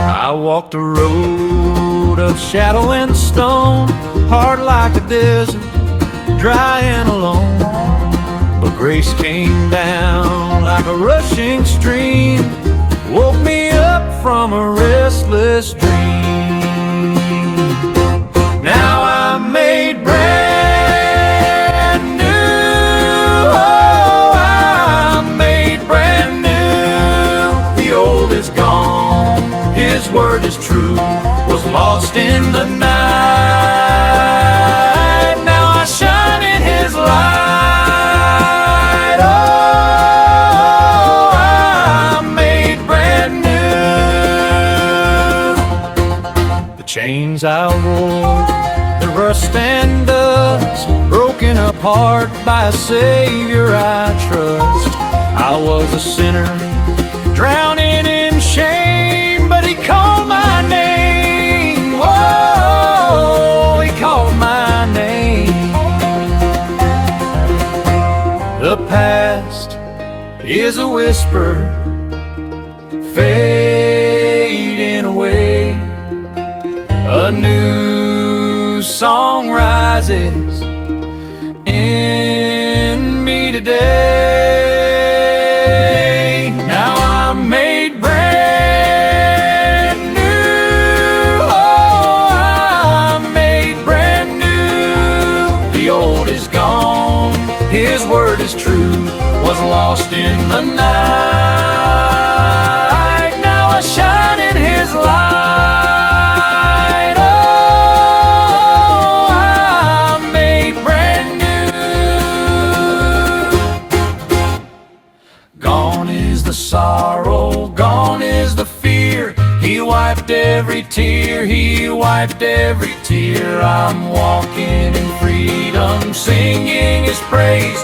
I walked a road of shadow and stone, hard like a desert, dry and alone. But grace came down like a rushing stream, woke me up from a restless dream. Now I'm made brand new. Oh, I'm made brand new. The old is gone, His word is true, was lost in the night. Now I shine in His light. Oh, I'm made brand new. The chains I wore, the rust and dust, broken apart by a Savior I trust. I was a sinner, drowning in shame, but He called my name. Whoa, He called my name. The past is a whisper, fading away. A new song rises in me today. Now I'm made brand new. Oh, I'm made brand new. The old is gone, His word is true, was lost in the night. Now I shine in His light. Oh, I'm made brand new. Gone is the sorrow, gone is the fear. He wiped every tear, He wiped every tear. I'm walking in freedom, singing His praise.